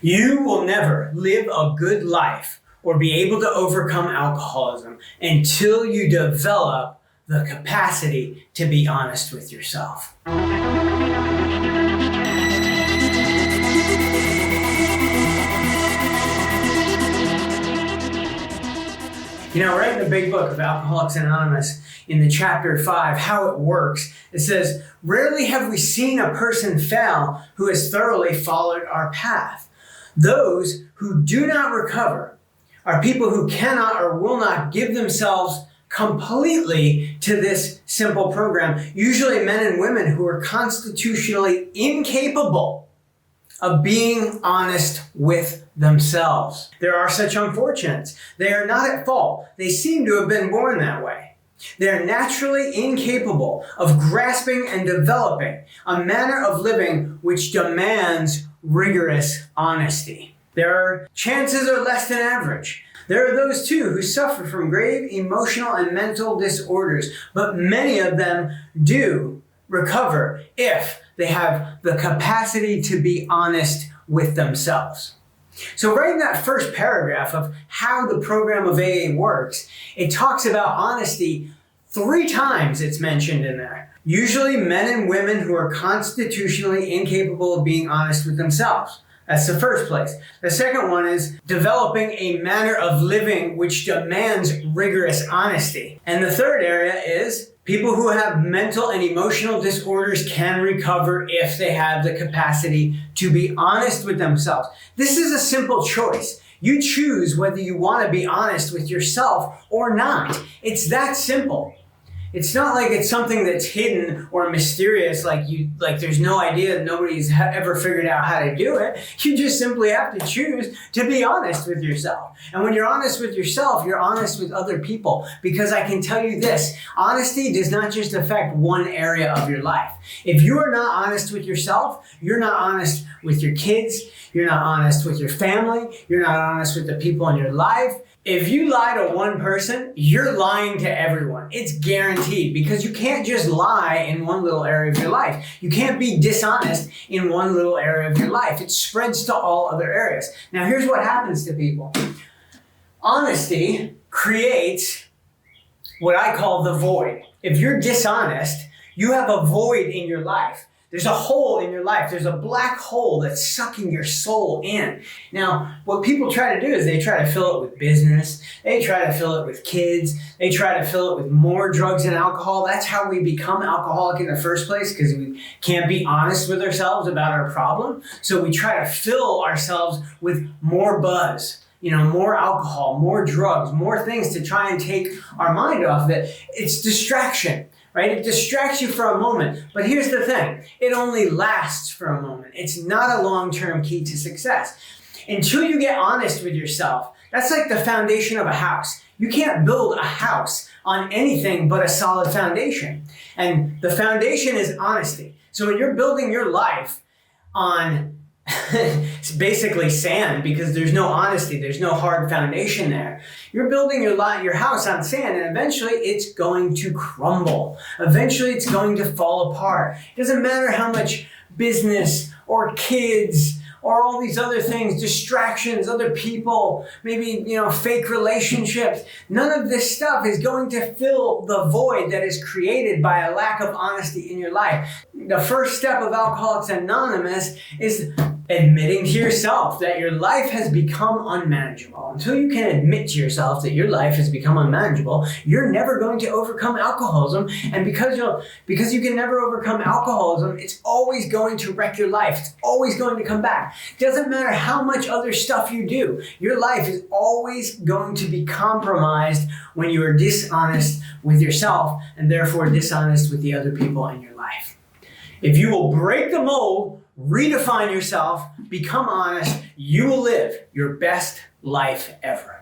You will never live a good life or be able to overcome alcoholism until you develop the capacity to be honest with yourself. You know, right in the big book of Alcoholics Anonymous, in the chapter 5, How It Works, it says, "Rarely have we seen a person fail who has thoroughly followed our path. Those who do not recover are people who cannot or will not give themselves completely to this simple program, usually men and women who are constitutionally incapable of being honest with themselves. There are such unfortunates. They are not at fault. They seem to have been born that way. They are naturally incapable of grasping and developing a manner of living which demands rigorous honesty. Their chances are less than average. There are those too who suffer from grave emotional and mental disorders, but many of them do recover if they have the capacity to be honest with themselves." So right in that first paragraph of how the program of AA works, it talks about honesty 3 times. It's mentioned in there. Usually men and women who are constitutionally incapable of being honest with themselves. That's the first place. The second one is developing a manner of living which demands rigorous honesty. And the third area is people who have mental and emotional disorders can recover if they have the capacity to be honest with themselves. This is a simple choice. You choose whether you want to be honest with yourself or not. It's that simple. It's not like it's something that's hidden or mysterious, like there's no idea, nobody's ever figured out how to do it. You just simply have to choose to be honest with yourself. And when you're honest with yourself, you're honest with other people. Because I can tell you this, honesty does not just affect one area of your life. If you are not honest with yourself, you're not honest with your kids, you're not honest with your family, you're not honest with the people in your life. If you lie to one person, you're lying to everyone. It's guaranteed, because you can't just lie in one little area of your life. You can't be dishonest in one little area of your life. It spreads to all other areas. Now, here's what happens to people. Honesty creates what I call the void. If you're dishonest, you have a void in your life. There's a hole in your life. There's a black hole that's sucking your soul in. Now, what people try to do is they try to fill it with business. They try to fill it with kids. They try to fill it with more drugs and alcohol. That's how we become alcoholic in the first place, because we can't be honest with ourselves about our problem. So we try to fill ourselves with more buzz, more alcohol, more drugs, more things to try and take our mind off of it. It's distraction. Right? It distracts you for a moment. But here's the thing. It only lasts for a moment. It's not a long-term key to success. Until you get honest with yourself, that's like the foundation of a house. You can't build a house on anything but a solid foundation. And the foundation is honesty. So when you're building your life on it's basically sand, because there's no honesty, there's no hard foundation there. You're building your house on sand, and eventually it's going to crumble. Eventually it's going to fall apart. It doesn't matter how much business or kids or all these other things, distractions, other people, maybe, fake relationships. None of this stuff is going to fill the void that is created by a lack of honesty in your life. The first step of Alcoholics Anonymous is admitting to yourself that your life has become unmanageable. Until you can admit to yourself that your life has become unmanageable, you're never going to overcome alcoholism. And because you can never overcome alcoholism, it's always going to wreck your life. It's always going to come back. It doesn't matter how much other stuff you do. Your life is always going to be compromised when you are dishonest with yourself, and therefore dishonest with the other people in your life. If you will break the mold, redefine yourself, become honest, you will live your best life ever.